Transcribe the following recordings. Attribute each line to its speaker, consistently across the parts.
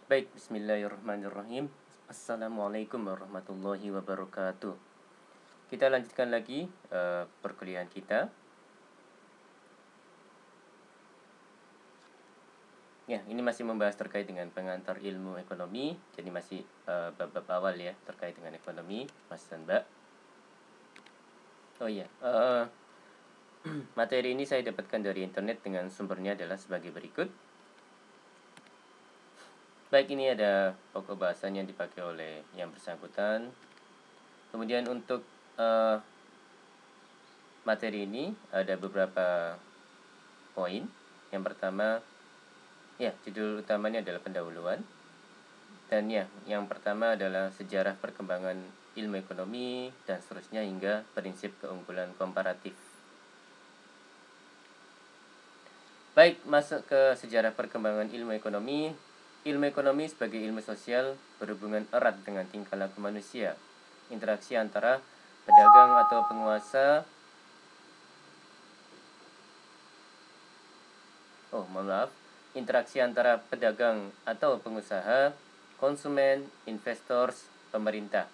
Speaker 1: Baik, bismillahirrahmanirrahim. Assalamualaikum warahmatullahi wabarakatuh. Kita lanjutkan lagi perkuliahan kita. Ya, ini masih membahas terkait dengan pengantar ilmu ekonomi. Jadi masih bab-bab awal ya terkait dengan ekonomi, Mas dan Mbak. Oh iya, materi ini saya dapatkan dari internet dengan sumbernya adalah sebagai berikut. Baik, ini ada pokok bahasan yang dipakai oleh yang bersangkutan. Kemudian untuk materi ini ada beberapa poin. Yang pertama, ya, judul utamanya adalah pendahuluan. Dan ya, yang pertama adalah sejarah perkembangan ilmu ekonomi dan seterusnya hingga prinsip keunggulan komparatif. Baik, masuk ke sejarah perkembangan ilmu ekonomi. Ilmu ekonomi sebagai ilmu sosial berhubungan erat dengan tingkah laku manusia. Interaksi antara pedagang atau penguasa interaksi antara pedagang atau pengusaha, konsumen, investors, pemerintah.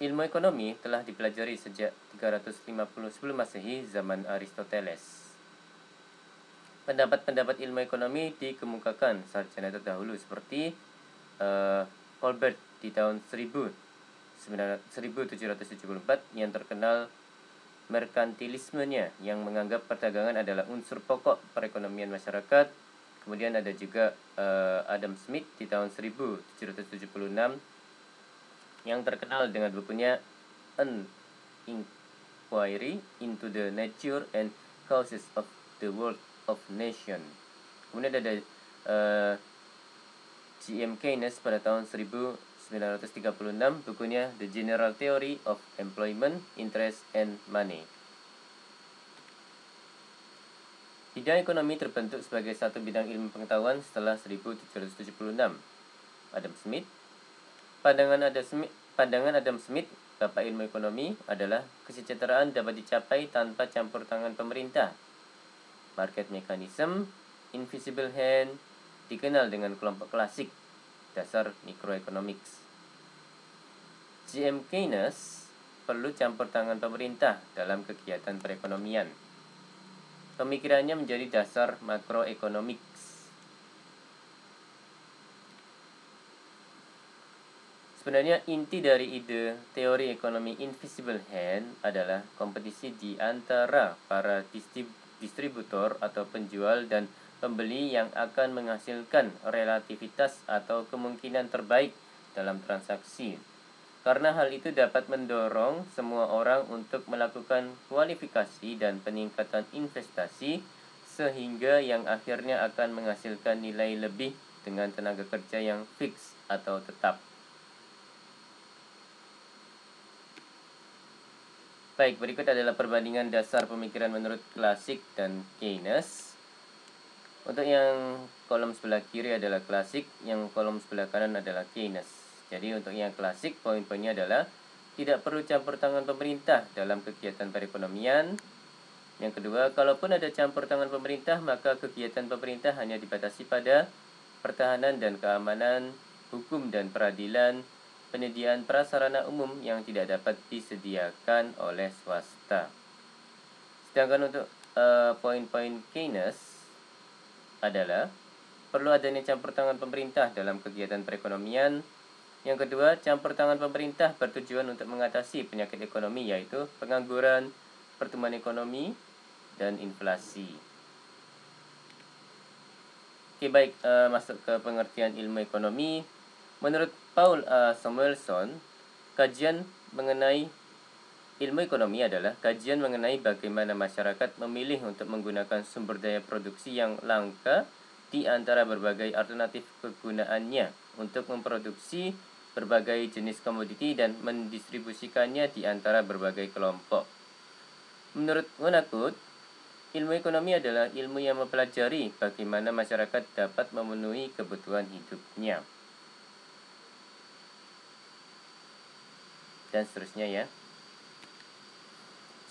Speaker 1: Ilmu ekonomi telah dipelajari sejak 350 sebelum Masehi, zaman Aristoteles. Pendapat-pendapat ilmu ekonomi dikemukakan sarjana terdahulu seperti Colbert di tahun 1774 yang terkenal merkantilismenya, yang menganggap perdagangan adalah unsur pokok perekonomian masyarakat. Kemudian ada juga Adam Smith di tahun 1776 yang terkenal dengan bukunya An Inquiry into the Nature and Causes of the World of Nation. Kemudian ada G.M. Keynes pada tahun 1936, bukunya The General Theory of Employment, Interest and Money. Bidang ekonomi terbentuk sebagai satu bidang ilmu pengetahuan setelah 1776. Adam Smith. Pandangan Adam Smith, bapak ilmu ekonomi, adalah kesejahteraan dapat dicapai tanpa campur tangan pemerintah. Market mechanism, invisible hand, dikenal dengan kelompok klasik, dasar microeconomics. G.M. Keynes perlu campur tangan pemerintah dalam kegiatan perekonomian. Pemikirannya menjadi dasar macroeconomics. Sebenarnya inti dari ide teori ekonomi invisible hand adalah kompetisi di antara para distributor atau penjual dan pembeli yang akan menghasilkan relativitas atau kemungkinan terbaik dalam transaksi. Karena hal itu dapat mendorong semua orang untuk melakukan kualifikasi dan peningkatan investasi, sehingga yang akhirnya akan menghasilkan nilai lebih dengan tenaga kerja yang fix atau tetap. Baik, berikut adalah perbandingan dasar pemikiran menurut klasik dan Keynes. Untuk yang kolom sebelah kiri adalah klasik, yang kolom sebelah kanan adalah Keynes. Jadi untuk yang klasik, poin-poinnya adalah tidak perlu campur tangan pemerintah dalam kegiatan perekonomian. Yang kedua, kalaupun ada campur tangan pemerintah, maka kegiatan pemerintah hanya dibatasi pada pertahanan dan keamanan, hukum dan peradilan, penyediaan prasarana umum yang tidak dapat disediakan oleh swasta. Sedangkan untuk poin-poin Keynes adalah perlu adanya campur tangan pemerintah dalam kegiatan perekonomian. Yang kedua, campur tangan pemerintah bertujuan untuk mengatasi penyakit ekonomi, yaitu pengangguran, pertumbuhan ekonomi, dan inflasi. Oke, baik, masuk ke pengertian ilmu ekonomi. Menurut Paul Samuelson, kajian mengenai ilmu ekonomi adalah kajian mengenai bagaimana masyarakat memilih untuk menggunakan sumber daya produksi yang langka di antara berbagai alternatif kegunaannya untuk memproduksi berbagai jenis komoditi dan mendistribusikannya di antara berbagai kelompok. Menurut Winnicott, ilmu ekonomi adalah ilmu yang mempelajari bagaimana masyarakat dapat memenuhi kebutuhan hidupnya. Dan seterusnya ya.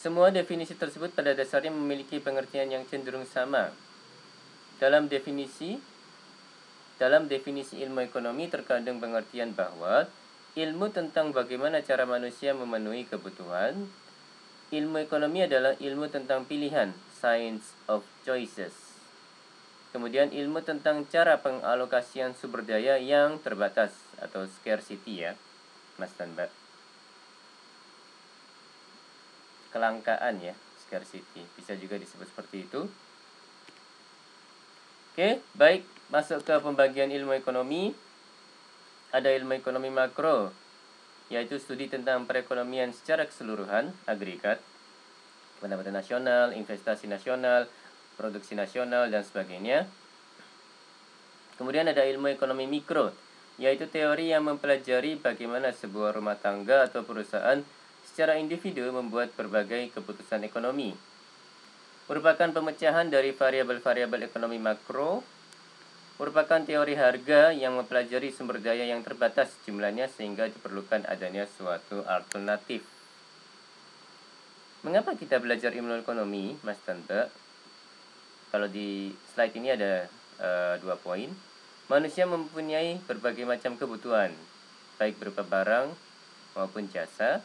Speaker 1: Semua definisi tersebut pada dasarnya memiliki pengertian yang cenderung sama. Dalam definisi dalam definisi ilmu ekonomi terkandung pengertian bahwa ilmu tentang bagaimana cara manusia memenuhi kebutuhan. Ilmu ekonomi adalah ilmu tentang pilihan, science of choices. Kemudian ilmu tentang cara pengalokasian sumber daya yang terbatas atau scarcity ya, Mas dan Mbak. Kelangkaan ya, scarcity. Bisa juga disebut seperti itu. Oke, baik. Masuk ke pembagian ilmu ekonomi. Ada ilmu ekonomi makro, yaitu studi tentang perekonomian secara keseluruhan, agregat, pendapatan nasional, investasi nasional, produksi nasional, dan sebagainya. Kemudian ada ilmu ekonomi mikro, yaitu teori yang mempelajari bagaimana sebuah rumah tangga atau perusahaan secara individu membuat berbagai keputusan ekonomi. Merupakan pemecahan dari variabel-variabel ekonomi makro, merupakan teori harga yang mempelajari sumber daya yang terbatas jumlahnya sehingga diperlukan adanya suatu alternatif. Mengapa kita belajar ilmu ekonomi, Mas Tante? Kalau di slide ini ada 2 poin. Manusia mempunyai berbagai macam kebutuhan, baik berupa barang maupun jasa.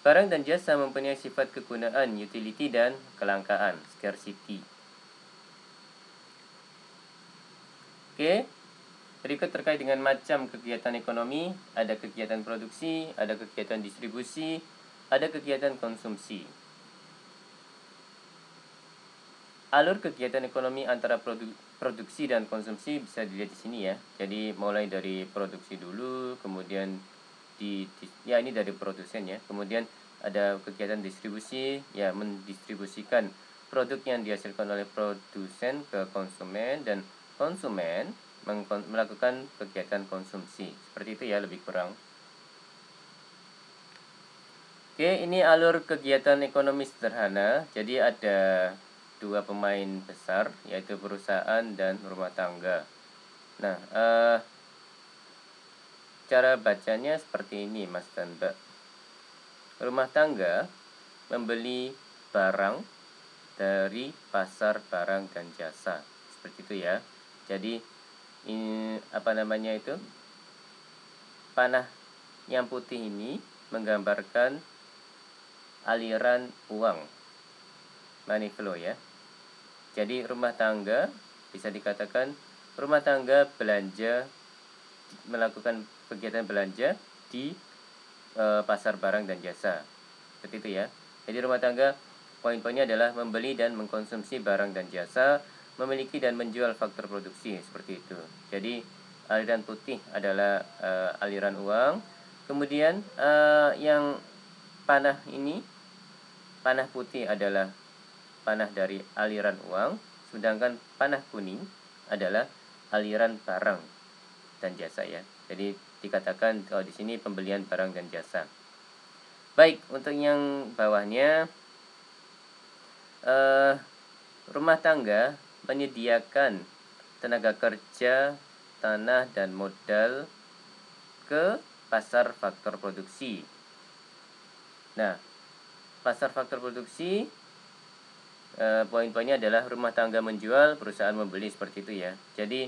Speaker 1: Barang dan jasa mempunyai sifat kegunaan, utility, dan kelangkaan, scarcity. Oke, berikut terkait dengan macam kegiatan ekonomi. Ada kegiatan produksi, ada kegiatan distribusi, ada kegiatan konsumsi. Alur kegiatan ekonomi antara produksi dan konsumsi bisa dilihat di sini ya. Jadi mulai dari produksi dulu, kemudian ini dari produsen ya. Kemudian ada kegiatan distribusi, ya mendistribusikan produk yang dihasilkan oleh produsen ke konsumen, dan konsumen melakukan kegiatan konsumsi. Seperti itu ya lebih kurang. Oke, ini alur kegiatan ekonomi sederhana. Jadi ada 2 pemain besar, yaitu perusahaan dan rumah tangga. Nah, cara bacanya seperti ini, Mas dan Mbak. Rumah tangga membeli barang dari pasar barang dan jasa. Seperti itu ya. Jadi panah yang putih ini menggambarkan aliran uang, money flow ya. Jadi rumah tangga bisa dikatakan rumah tangga melakukan kegiatan belanja di pasar barang dan jasa. Seperti itu ya. Jadi rumah tangga poin-poinnya adalah membeli dan mengkonsumsi barang dan jasa, memiliki dan menjual faktor produksi, seperti itu. Jadi aliran putih adalah aliran uang. Kemudian yang panah putih adalah panah dari aliran uang, sedangkan panah kuning adalah aliran barang dan jasa ya. Jadi dikatakan kalau di sini pembelian barang dan jasa. Baik, untuk yang bawahnya rumah tangga menyediakan tenaga kerja, tanah, dan modal ke pasar faktor produksi. Nah, pasar faktor produksi poin-poinnya adalah rumah tangga menjual, perusahaan membeli, seperti itu ya. Jadi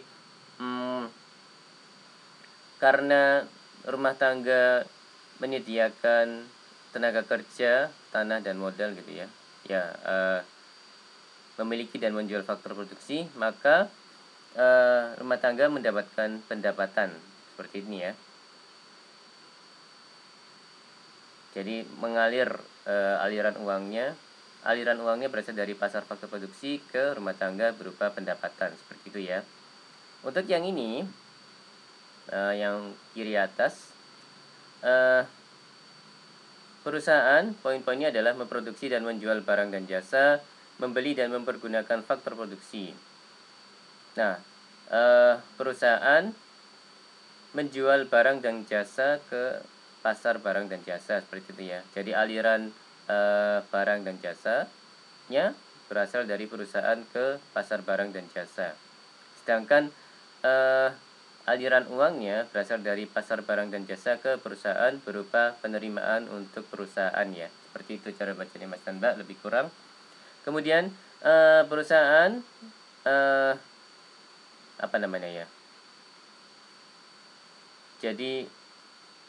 Speaker 1: karena rumah tangga menyediakan tenaga kerja, tanah, dan modal gitu ya, memiliki dan menjual faktor produksi, maka rumah tangga mendapatkan pendapatan seperti ini ya. Jadi mengalir aliran uangnya berasal dari pasar faktor produksi ke rumah tangga berupa pendapatan, seperti itu ya. Untuk yang ini, yang kiri atas, perusahaan poin-poinnya adalah memproduksi dan menjual barang dan jasa, membeli dan mempergunakan faktor produksi. Nah, perusahaan menjual barang dan jasa ke pasar barang dan jasa, seperti itu ya. Jadi aliran barang dan jasanya berasal dari perusahaan ke pasar barang dan jasa. Sedangkan aliran uangnya berasal dari pasar barang dan jasa ke perusahaan berupa penerimaan untuk perusahaan ya. Seperti itu cara bacanya Mas dan Mbak, lebih kurang. Kemudian perusahaan Jadi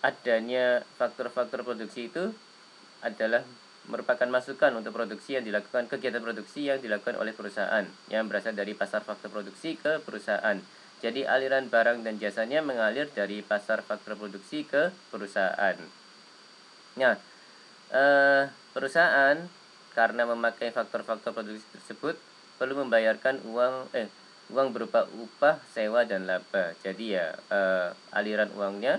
Speaker 1: adanya faktor-faktor produksi itu adalah merupakan masukan untuk produksi yang dilakukan, kegiatan produksi yang dilakukan oleh perusahaan yang berasal dari pasar faktor produksi ke perusahaan. Jadi aliran barang dan jasanya mengalir dari pasar faktor produksi ke perusahaan. Nah, perusahaan karena memakai faktor-faktor produksi tersebut perlu membayarkan uang berupa upah, sewa, dan laba. Jadi ya aliran uangnya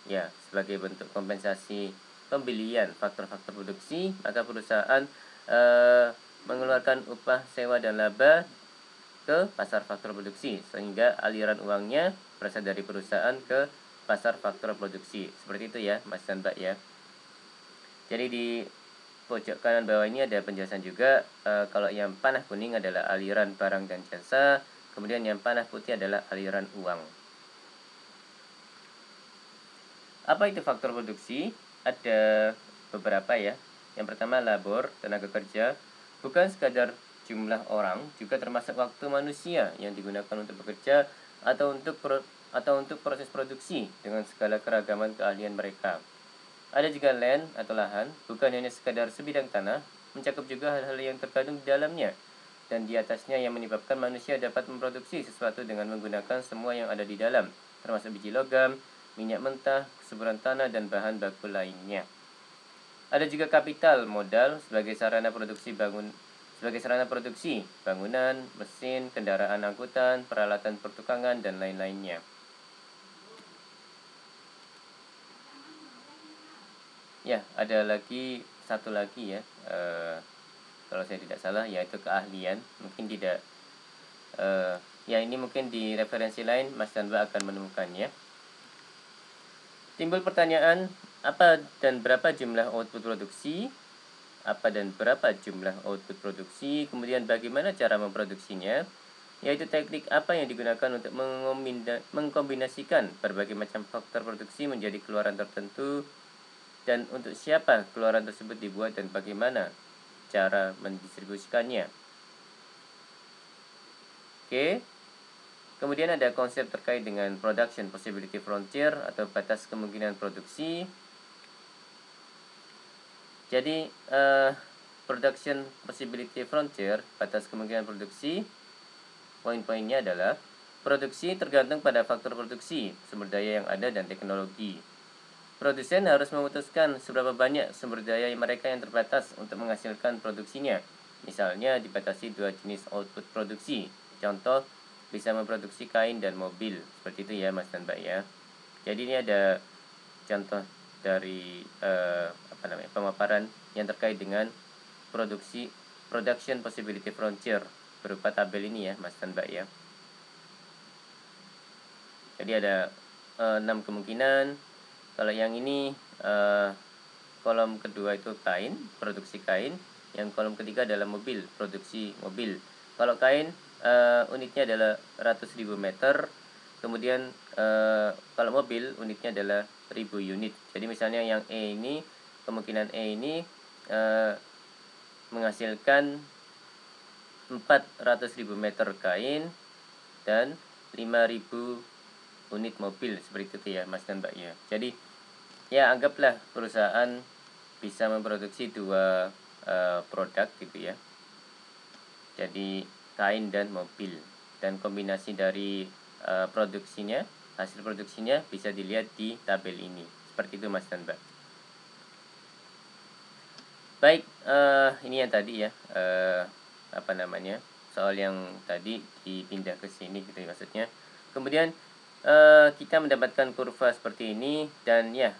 Speaker 1: ya sebagai bentuk kompensasi pembelian faktor-faktor produksi, maka perusahaan mengeluarkan upah, sewa, dan laba ke pasar faktor produksi sehingga aliran uangnya berasal dari perusahaan ke pasar faktor produksi. Seperti itu ya Mas dan Mbak ya. Jadi di pojok kanan bawah ini ada penjelasan juga. Kalau yang panah kuning adalah aliran barang dan jasa, kemudian yang panah putih adalah aliran uang. Apa itu faktor produksi? Ada beberapa ya. Yang pertama labor, tenaga kerja, bukan sekadar jumlah orang, juga termasuk waktu manusia yang digunakan untuk bekerja atau untuk proses produksi dengan segala keragaman keahlian mereka. Ada juga land atau lahan, bukan hanya sekadar sebidang tanah, mencakup juga hal-hal yang terkandung di dalamnya dan di atasnya yang menyebabkan manusia dapat memproduksi sesuatu dengan menggunakan semua yang ada di dalam, termasuk biji logam, minyak mentah, kesuburan tanah, dan bahan baku lainnya. Ada juga kapital modal sebagai sarana produksi bangunan, mesin, kendaraan angkutan, peralatan pertukangan, dan lain-lainnya. Ya, ada satu lagi ya, kalau saya tidak salah, yaitu keahlian. Mungkin tidak, ya ini mungkin di referensi lain Mas dan Mbak akan menemukannya. Timbul pertanyaan, apa dan berapa jumlah output produksi? Apa dan berapa jumlah output produksi? Kemudian bagaimana cara memproduksinya? Yaitu teknik apa yang digunakan untuk mengkombinasikan berbagai macam faktor produksi menjadi keluaran tertentu, dan untuk siapa keluaran tersebut dibuat dan bagaimana cara mendistribusikannya. Oke. Kemudian ada konsep terkait dengan production possibility frontier atau batas kemungkinan produksi. Jadi production possibility frontier, batas kemungkinan produksi, poin-poinnya adalah produksi tergantung pada faktor produksi, sumber daya yang ada, dan teknologi. Produsen harus memutuskan seberapa banyak sumber daya mereka yang terbatas untuk menghasilkan produksinya. Misalnya dibatasi 2 jenis output produksi. Contoh, bisa memproduksi kain dan mobil. Seperti itu ya Mas dan Mbak ya. Jadi ini ada contoh dari pemaparan yang terkait dengan production possibility frontier berupa tabel ini ya Mas dan Mbak ya. Jadi ada 6 kemungkinan. Kalau yang ini kolom kedua itu kain, produksi kain. Yang kolom ketiga adalah mobil, produksi mobil. Kalau kain unitnya adalah ratus ribu meter. Kemudian kalau mobil unitnya adalah 1000 unit. Jadi misalnya yang E ini, kemungkinan E ini menghasilkan 400.000 meter kain dan 5.000 unit mobil. Seperti itu ya Mas dan Mbak ya. Jadi ya anggaplah perusahaan bisa memproduksi 2 produk gitu ya. Jadi kain dan mobil, dan kombinasi dari hasil produksinya bisa dilihat di tabel ini. Seperti itu Mas dan Mbak. Baik, ini yang tadi ya, soal yang tadi dipindah ke sini gitu ya maksudnya. Kemudian kita mendapatkan kurva seperti ini, dan ya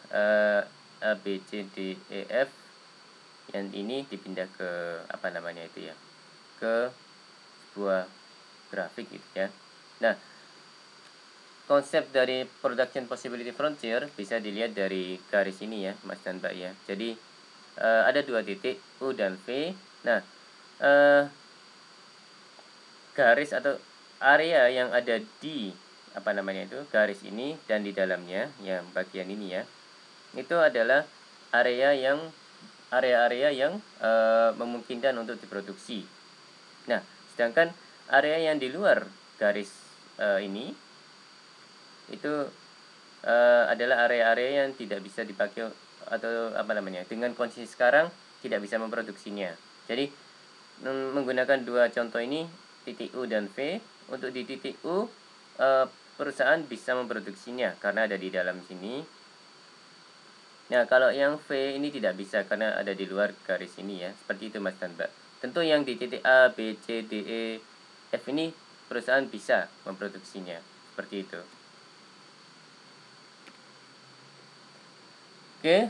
Speaker 1: A, B, C, D, E, F, yang ini dipindah ke ke sebuah grafik gitu ya. Nah, konsep dari production possibility frontier bisa dilihat dari garis ini ya Mas dan Mbak ya. Jadi ada 2 titik U dan V. Nah, garis atau area yang ada di garis ini dan di dalamnya yang bagian ini ya, itu adalah area-area yang memungkinkan untuk diproduksi. Nah, sedangkan area yang di luar garis ini itu adalah area-area yang tidak bisa dipakai atau dengan kondisi sekarang tidak bisa memproduksinya. Jadi menggunakan dua contoh ini, titik U dan V. Untuk di titik U, perusahaan bisa memproduksinya karena ada di dalam sini. Nah, kalau yang V ini tidak bisa karena ada di luar garis ini ya. Seperti itu Mas dan Mbak. Tentu yang di titik A, B, C, D, E, F ini perusahaan bisa memproduksinya. Seperti itu. Oke,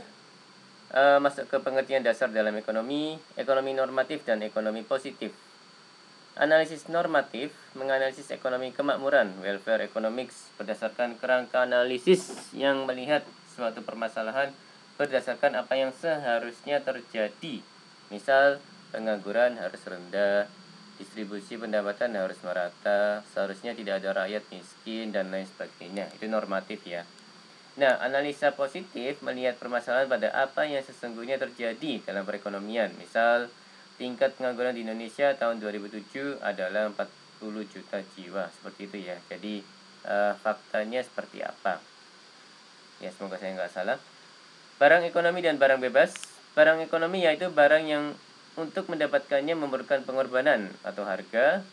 Speaker 1: masuk ke pengertian dasar dalam ekonomi normatif dan ekonomi positif. Analisis normatif menganalisis ekonomi kemakmuran, welfare economics, berdasarkan kerangka analisis yang melihat suatu permasalahan berdasarkan apa yang seharusnya terjadi. Misal, pengangguran harus rendah, distribusi pendapatan harus merata, seharusnya tidak ada rakyat miskin, dan lain sebagainya. Itu normatif ya. Nah, analisa positif melihat permasalahan pada apa yang sesungguhnya terjadi dalam perekonomian. Misal, tingkat pengangguran di Indonesia tahun 2007 adalah 40 juta jiwa. Seperti itu ya. Jadi, faktanya seperti apa? Ya, semoga saya nggak salah. Barang ekonomi dan barang bebas. Barang ekonomi yaitu barang yang untuk mendapatkannya memerlukan pengorbanan atau harga.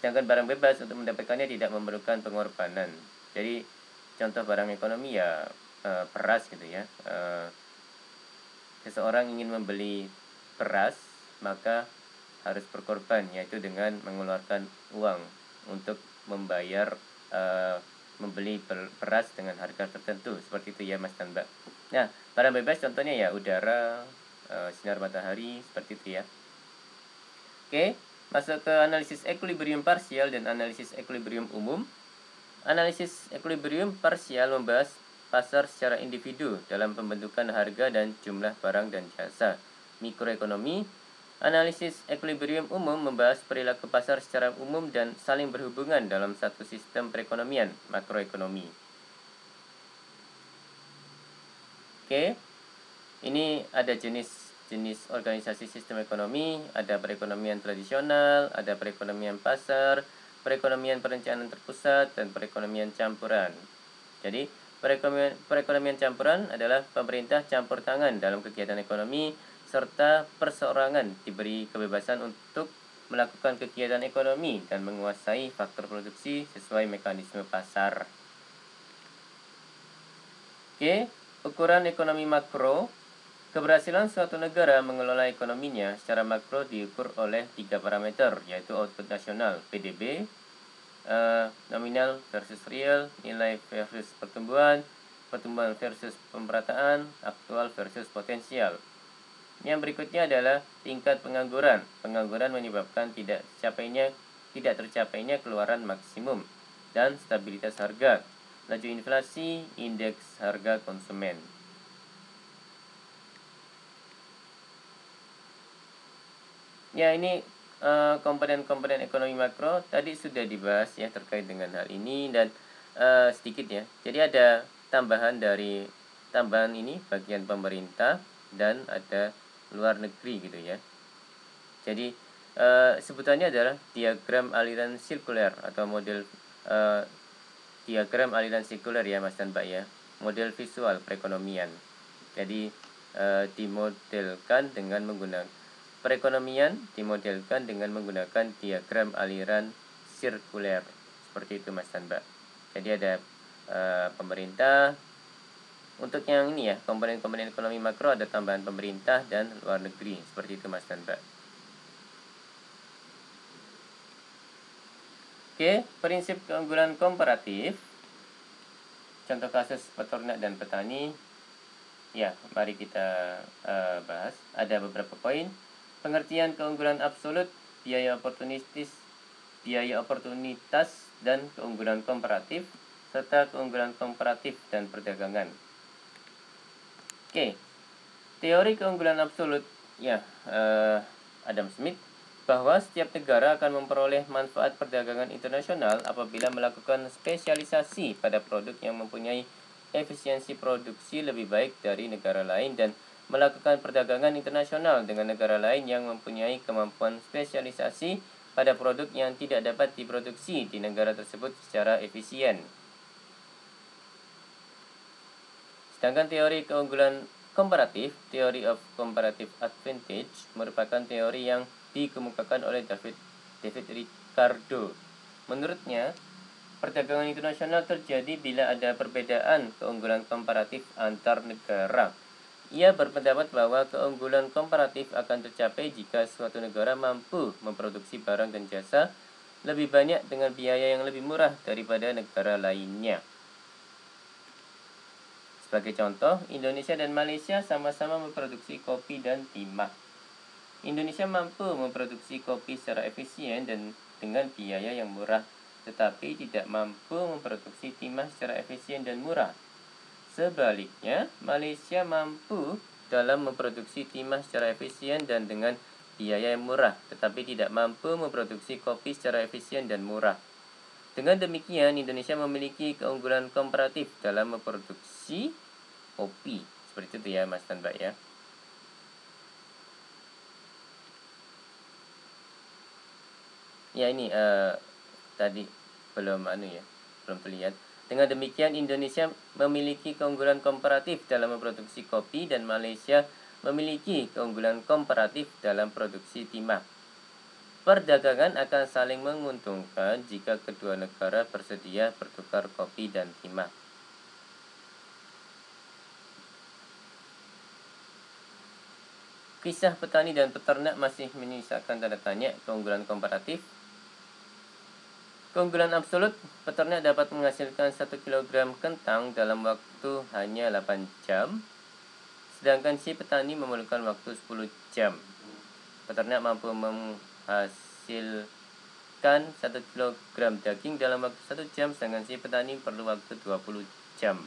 Speaker 1: Sedangkan barang bebas untuk mendapatkannya tidak memerlukan pengorbanan. Jadi, contoh barang ekonomi ya beras gitu ya. Seseorang ingin membeli beras, maka harus berkorban, yaitu dengan mengeluarkan uang untuk membayar membeli beras dengan harga tertentu. Seperti itu ya Mas dan Mbak. Nah, barang bebas contohnya ya udara, sinar matahari, seperti itu ya. Oke, masuk ke analisis equilibrium parsial dan analisis equilibrium umum. Analisis equilibrium parsial membahas pasar secara individu dalam pembentukan harga dan jumlah barang dan jasa. Mikroekonomi. Analisis equilibrium umum membahas perilaku pasar secara umum dan saling berhubungan dalam satu sistem perekonomian, makroekonomi. Oke, ini ada jenis organisasi sistem ekonomi, ada perekonomian tradisional, ada perekonomian pasar, perekonomian perencanaan terpusat, dan perekonomian campuran. Jadi, perekonomian campuran adalah pemerintah campur tangan dalam kegiatan ekonomi, serta perseorangan diberi kebebasan untuk melakukan kegiatan ekonomi dan menguasai faktor produksi sesuai mekanisme pasar. Oke, ukuran ekonomi makro. Keberhasilan suatu negara mengelola ekonominya secara makro diukur oleh 3 parameter, yaitu output nasional (PDB), nominal versus real, nilai versus pertumbuhan, pertumbuhan versus pemerataan, aktual versus potensial. Yang berikutnya adalah tingkat pengangguran. Pengangguran menyebabkan tidak tercapainya keluaran maksimum, dan stabilitas harga. Laju inflasi, indeks harga konsumen. Ya, ini komponen-komponen ekonomi makro tadi sudah dibahas ya terkait dengan hal ini, dan sedikit ya. Jadi ada tambahan ini bagian pemerintah dan ada luar negeri gitu ya. Jadi sebutannya adalah diagram aliran sirkuler atau model diagram aliran sirkuler ya Mas dan Mbak ya. Model visual perekonomian. Jadi dimodelkan dengan menggunakan perekonomian dimodelkan dengan menggunakan diagram aliran sirkuler. Seperti itu Mas dan Mbak. Jadi ada pemerintah. Untuk yang ini ya, komponen-komponen ekonomi makro ada tambahan pemerintah dan luar negeri. Seperti itu Mas dan Mbak. Oke, prinsip keunggulan komparatif. Contoh kasus peternak dan petani. Ya, mari kita bahas. Ada beberapa poin. Pengertian keunggulan absolut, biaya oportunitas dan keunggulan komparatif, serta keunggulan komparatif dan perdagangan. Oke, teori keunggulan absolut, ya, Adam Smith, bahwa setiap negara akan memperoleh manfaat perdagangan internasional apabila melakukan spesialisasi pada produk yang mempunyai efisiensi produksi lebih baik dari negara lain dan melakukan perdagangan internasional dengan negara lain yang mempunyai kemampuan spesialisasi pada produk yang tidak dapat diproduksi di negara tersebut secara efisien. Sedangkan teori keunggulan komparatif, theory of comparative advantage, merupakan teori yang dikemukakan oleh David Ricardo. Menurutnya, perdagangan internasional terjadi bila ada perbedaan keunggulan komparatif antar negara. Ia berpendapat bahwa keunggulan komparatif akan tercapai jika suatu negara mampu memproduksi barang dan jasa lebih banyak dengan biaya yang lebih murah daripada negara lainnya. Sebagai contoh, Indonesia dan Malaysia sama-sama memproduksi kopi dan timah. Indonesia mampu memproduksi kopi secara efisien dan dengan biaya yang murah, tetapi tidak mampu memproduksi timah secara efisien dan murah. Sebaliknya, Malaysia mampu dalam memproduksi timah secara efisien dan dengan biaya yang murah, tetapi tidak mampu memproduksi kopi secara efisien dan murah. Dengan demikian, Indonesia memiliki keunggulan komparatif dalam memproduksi kopi. Seperti itu ya Mas dan Mbak ya. Ya ini tadi belum terlihat. Dengan demikian, Indonesia memiliki keunggulan komparatif dalam memproduksi kopi dan Malaysia memiliki keunggulan komparatif dalam produksi timah. Perdagangan akan saling menguntungkan jika kedua negara bersedia bertukar kopi dan timah. Kisah petani dan peternak masih menyisakan tanda tanya keunggulan komparatif. Keunggulan absolut, peternak dapat menghasilkan 1 kg kentang dalam waktu hanya 8 jam, sedangkan si petani memerlukan waktu 10 jam. Peternak mampu menghasilkan 1 kg daging dalam waktu 1 jam, sedangkan si petani perlu waktu 20 jam.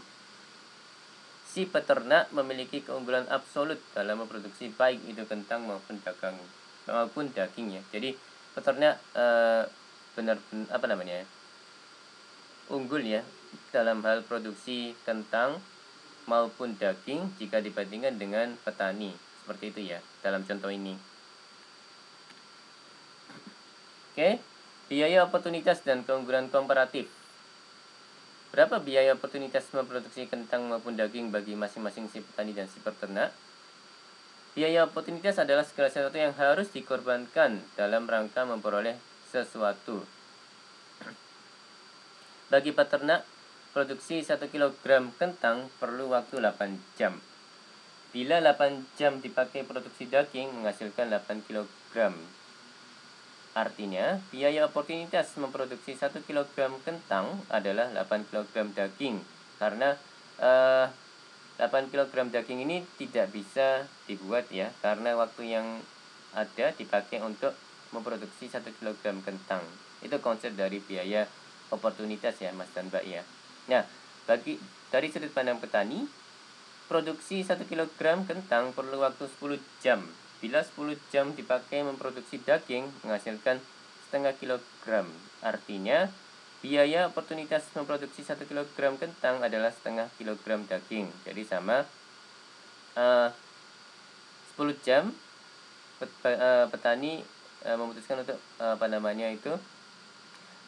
Speaker 1: Si peternak memiliki keunggulan absolut dalam memproduksi baik itu kentang maupun daging ya. Jadi peternak unggul ya dalam hal produksi kentang maupun daging jika dibandingkan dengan petani. Seperti itu ya dalam contoh ini. Oke, biaya oportunitas dan keunggulan komparatif. Berapa biaya oportunitas memproduksi kentang maupun daging bagi masing-masing si petani dan si peternak? Biaya oportunitas adalah segala sesuatu yang harus dikorbankan dalam rangka memperoleh sesuatu. Bagi peternak, produksi 1 kg kentang perlu waktu 8 jam. Bila 8 jam dipakai produksi daging menghasilkan 8 kg. Artinya, biaya oportunitas memproduksi 1 kg kentang adalah 8 kg daging. Karena 8 kg daging ini tidak bisa dibuat ya, karena waktu yang ada dipakai untuk memproduksi 1 kg kentang. Itu konsep dari biaya oportunitas ya Mas dan Mbak ya. Nah, dari sudut pandang petani, produksi 1 kg kentang perlu waktu 10 jam. Bila 10 jam dipakai memproduksi daging menghasilkan setengah kilogram. Artinya, biaya oportunitas memproduksi 1 kg kentang adalah setengah kilogram daging. Jadi sama 10 jam petani memutuskan untuk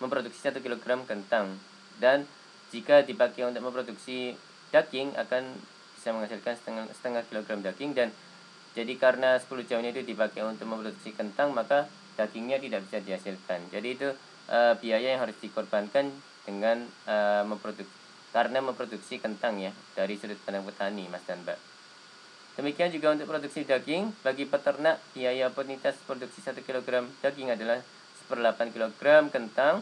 Speaker 1: memproduksi 1 kg kentang. Dan jika dipakai untuk memproduksi daging akan bisa menghasilkan setengah kilogram daging. Dan jadi karena 10 jam itu dipakai untuk memproduksi kentang, maka dagingnya tidak bisa dihasilkan. Jadi itu biaya yang harus dikorbankan dengan memproduksi kentang ya, dari sudut pandang petani Mas dan Mbak. Demikian juga untuk produksi daging, bagi peternak biaya oportunitas produksi 1 kg daging adalah 1/8 kg kentang.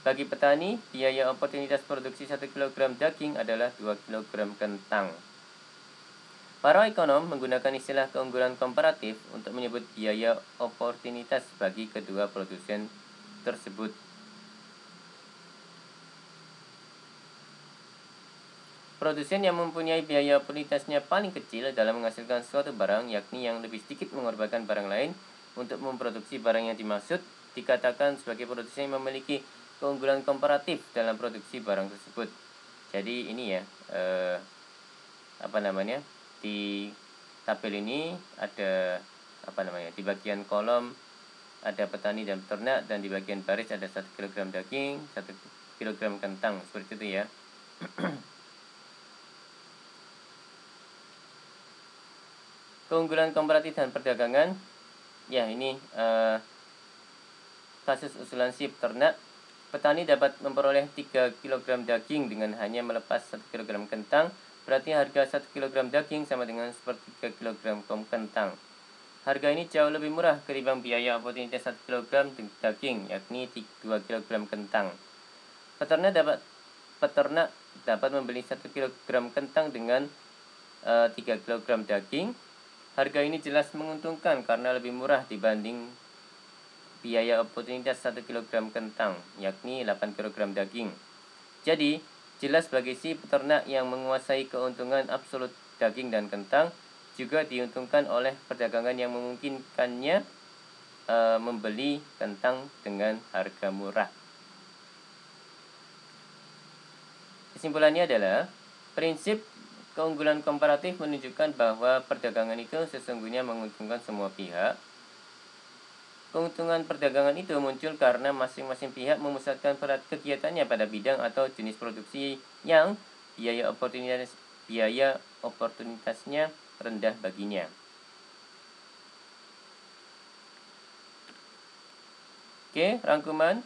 Speaker 1: Bagi petani, biaya oportunitas produksi 1 kg daging adalah 2 kg kentang. Para ekonom menggunakan istilah keunggulan komparatif untuk menyebut biaya oportunitas bagi kedua produsen tersebut. Produsen yang mempunyai biaya oportunitasnya paling kecil dalam menghasilkan suatu barang, yakni yang lebih sedikit mengorbankan barang lain untuk memproduksi barang yang dimaksud, dikatakan sebagai produsen yang memiliki keunggulan komparatif dalam produksi barang tersebut. Jadi ini ya, di tabel ini ada di bagian kolom ada petani dan peternak, dan di bagian baris ada 1 kg daging, 1 kg kentang, seperti itu ya. Keunggulan komparatif dan perdagangan, ya ini kasus usulan si peternak. Petani dapat memperoleh 3 kg daging dengan hanya melepas 1 kg kentang, berarti harga 1 kg daging sama dengan sepertiga kg kentang. Harga ini jauh lebih murah ketimbang biaya oportunitas 1 kg daging, yakni 2 kg kentang. Peternak dapat membeli 1 kg kentang dengan 3 kg daging. Harga ini jelas menguntungkan karena lebih murah dibanding biaya oportunitas 1 kg kentang, yakni 8 kg daging. Jadi, jelas bagi si peternak yang menguasai keuntungan absolut daging dan kentang, juga diuntungkan oleh perdagangan yang memungkinkannya membeli kentang dengan harga murah. Kesimpulannya adalah, prinsip keunggulan komparatif menunjukkan bahwa perdagangan itu sesungguhnya menguntungkan semua pihak. Keuntungan perdagangan itu muncul karena masing-masing pihak memusatkan kegiatannya pada bidang atau jenis produksi yang biaya oportunitasnya rendah baginya. Oke, rangkuman.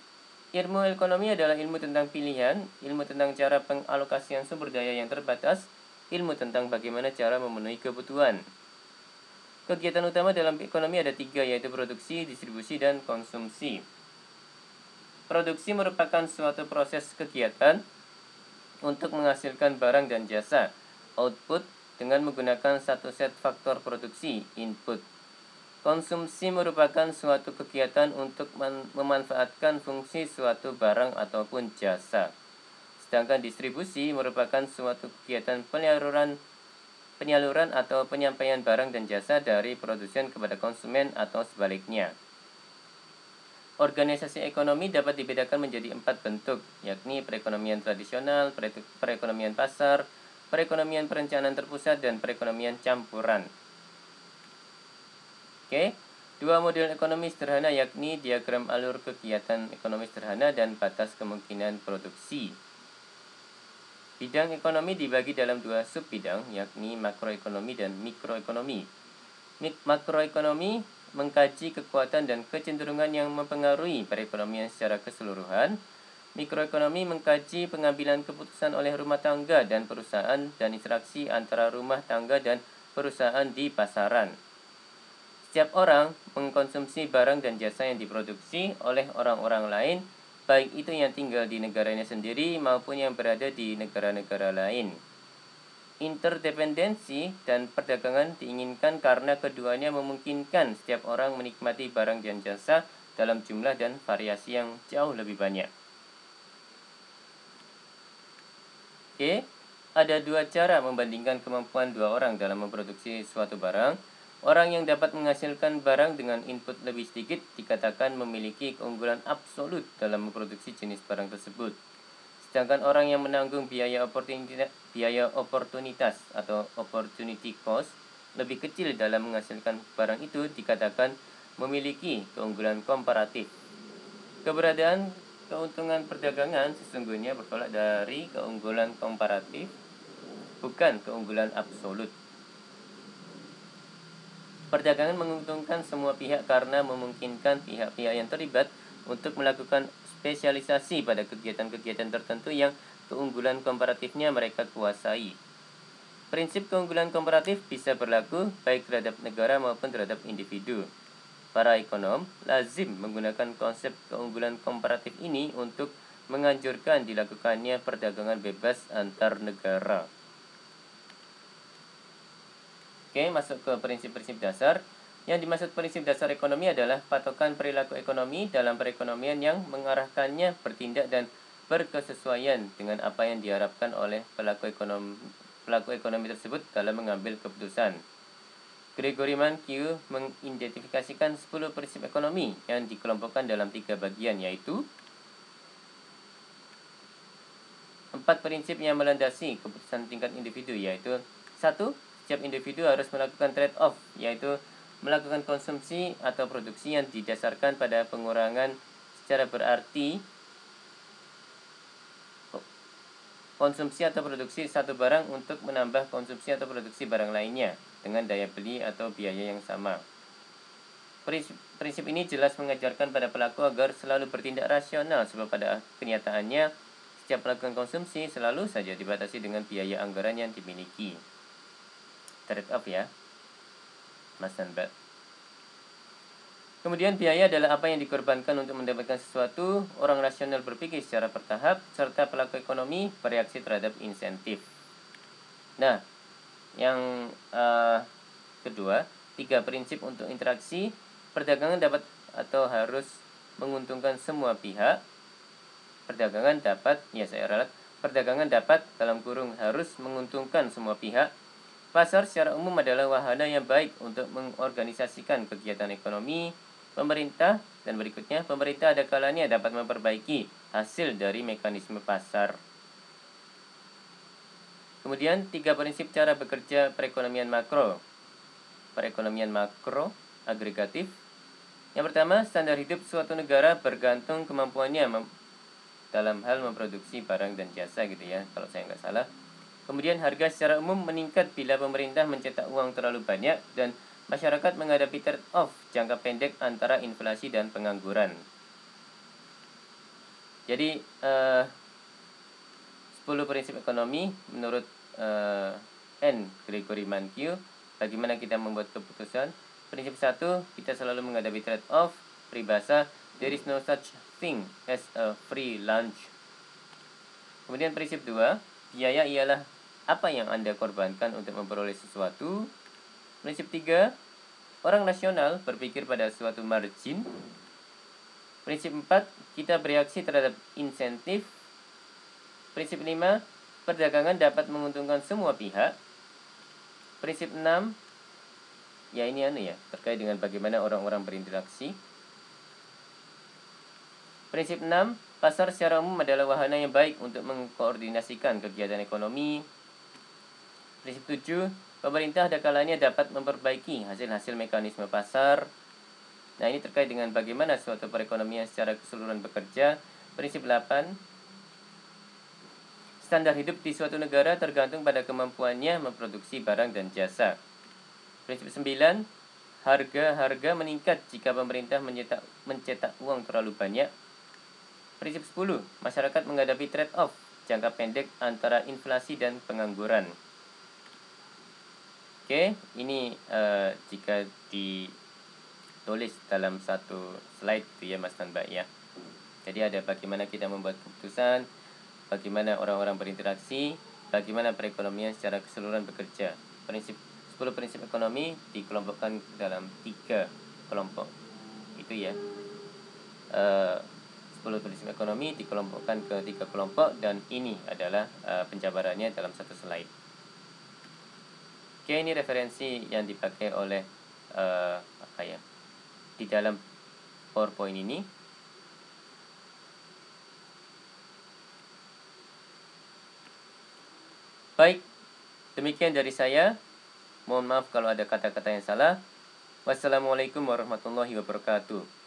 Speaker 1: Ilmu ekonomi adalah ilmu tentang pilihan, ilmu tentang cara pengalokasian sumber daya yang terbatas, ilmu tentang bagaimana cara memenuhi kebutuhan. Kegiatan utama dalam ekonomi ada 3, yaitu produksi, distribusi, dan konsumsi. Produksi merupakan suatu proses kegiatan untuk menghasilkan barang dan jasa, output, dengan menggunakan satu set faktor produksi, input. Konsumsi merupakan suatu kegiatan untuk memanfaatkan fungsi suatu barang ataupun jasa. Sedangkan distribusi merupakan suatu kegiatan penyaluran atau penyampaian barang dan jasa dari produsen kepada konsumen atau sebaliknya. Organisasi ekonomi dapat dibedakan menjadi 4 bentuk, yakni perekonomian tradisional, perekonomian pasar, perekonomian perencanaan terpusat, dan perekonomian campuran. Oke, 2 model ekonomi sederhana yakni diagram alur kegiatan ekonomi sederhana dan batas kemungkinan produksi. Bidang ekonomi dibagi dalam 2 subbidang, yakni makroekonomi dan mikroekonomi. Makroekonomi mengkaji kekuatan dan kecenderungan yang mempengaruhi perekonomian secara keseluruhan. Mikroekonomi mengkaji pengambilan keputusan oleh rumah tangga dan perusahaan dan interaksi antara rumah tangga dan perusahaan di pasaran. Setiap orang mengkonsumsi barang dan jasa yang diproduksi oleh orang-orang lain, baik itu yang tinggal di negaranya sendiri maupun yang berada di negara-negara lain. Interdependensi dan perdagangan diinginkan karena keduanya memungkinkan setiap orang menikmati barang dan jasa dalam jumlah dan variasi yang jauh lebih banyak. Oke, ada 2 cara membandingkan kemampuan 2 orang dalam memproduksi suatu barang. Orang yang dapat menghasilkan barang dengan input lebih sedikit dikatakan memiliki keunggulan absolut dalam memproduksi jenis barang tersebut. Sedangkan orang yang menanggung biaya oportunitas atau opportunity cost lebih kecil dalam menghasilkan barang itu dikatakan memiliki keunggulan komparatif. Keberadaan keuntungan perdagangan sesungguhnya bertolak dari keunggulan komparatif, bukan keunggulan absolut. Perdagangan menguntungkan semua pihak karena memungkinkan pihak-pihak yang terlibat untuk melakukan spesialisasi pada kegiatan-kegiatan tertentu yang keunggulan komparatifnya mereka kuasai. Prinsip keunggulan komparatif bisa berlaku baik terhadap negara maupun terhadap individu. Para ekonom lazim menggunakan konsep keunggulan komparatif ini untuk menganjurkan dilakukannya perdagangan bebas antar negara. Oke, masuk ke prinsip-prinsip dasar. Yang dimaksud prinsip dasar ekonomi adalah patokan perilaku ekonomi dalam perekonomian yang mengarahkannya bertindak dan berkesesuaian dengan apa yang diharapkan oleh pelaku ekonomi tersebut dalam mengambil keputusan. Gregory Mankiw mengidentifikasikan 10 prinsip ekonomi yang dikelompokkan dalam 3 bagian, yaitu 4 prinsip yang melandasi keputusan tingkat individu, yaitu 1. Setiap individu harus melakukan trade-off, yaitu melakukan konsumsi atau produksi yang didasarkan pada pengurangan secara berarti konsumsi atau produksi satu barang untuk menambah konsumsi atau produksi barang lainnya. dengan daya beli atau biaya yang sama. Prinsip ini jelas mengajarkan pada pelaku agar selalu bertindak rasional, sebab pada kenyataannya setiap melakukan konsumsi selalu saja dibatasi dengan biaya anggaran yang dimiliki. Trade off ya, Mas dan Mbak. Kemudian biaya adalah apa yang dikorbankan untuk mendapatkan sesuatu. Orang rasional berpikir secara bertahap, serta pelaku ekonomi bereaksi terhadap insentif. Nah, yang kedua, 3 prinsip untuk interaksi. Perdagangan dapat atau harus menguntungkan semua pihak. Perdagangan dapat dalam kurung harus menguntungkan semua pihak. Pasar secara umum adalah wahana yang baik untuk mengorganisasikan kegiatan ekonomi pemerintah, dan berikutnya, pemerintah ada kalanya dapat memperbaiki hasil dari mekanisme pasar. Kemudian 3 prinsip cara bekerja perekonomian makro. Perekonomian makro agregatif. Yang pertama, standar hidup suatu negara bergantung kemampuannya dalam hal memproduksi barang dan jasa gitu ya, kalau saya nggak salah. Kemudian harga secara umum meningkat bila pemerintah mencetak uang terlalu banyak dan masyarakat menghadapi trade-off jangka pendek antara inflasi dan pengangguran. Jadi 10 prinsip ekonomi menurut N. Gregory Mankiw. Bagaimana kita membuat keputusan? Prinsip 1, kita selalu menghadapi trade-off. Peribahasa, there is no such thing as a free lunch. Kemudian prinsip 2, biaya ialah apa yang Anda korbankan untuk memperoleh sesuatu. Prinsip 3, orang rasional berpikir pada suatu margin. Prinsip 4, kita bereaksi terhadap insentif. Prinsip 5, perdagangan dapat menguntungkan semua pihak. Prinsip 6, ya ini terkait dengan bagaimana orang-orang berinteraksi. Prinsip 6, pasar secara umum adalah wahana yang baik untuk mengkoordinasikan kegiatan ekonomi. Prinsip 7, pemerintah ada kalanya dapat memperbaiki hasil-hasil mekanisme pasar. Nah, ini terkait dengan bagaimana suatu perekonomian secara keseluruhan bekerja. Prinsip 8, standar hidup di suatu negara tergantung pada kemampuannya memproduksi barang dan jasa. Prinsip 9, harga meningkat jika pemerintah mencetak uang terlalu banyak. Prinsip 10, masyarakat menghadapi trade-off jangka pendek antara inflasi dan pengangguran. Oke, ini jika ditulis dalam satu slide itu ya Mas dan Mbak ya. Jadi ada bagaimana kita membuat keputusan, bagaimana orang-orang berinteraksi, bagaimana perekonomian secara keseluruhan bekerja. 10 prinsip ekonomi dikelompokkan dalam 3 kelompok. Itu ya. 10 prinsip ekonomi dikelompokkan ke 3 kelompok, dan ini adalah penjabarannya dalam satu slide. Oke, ini referensi yang dipakai oleh di dalam PowerPoint ini. Baik, demikian dari saya. Mohon maaf kalau ada kata-kata yang salah. Wassalamualaikum warahmatullahi wabarakatuh.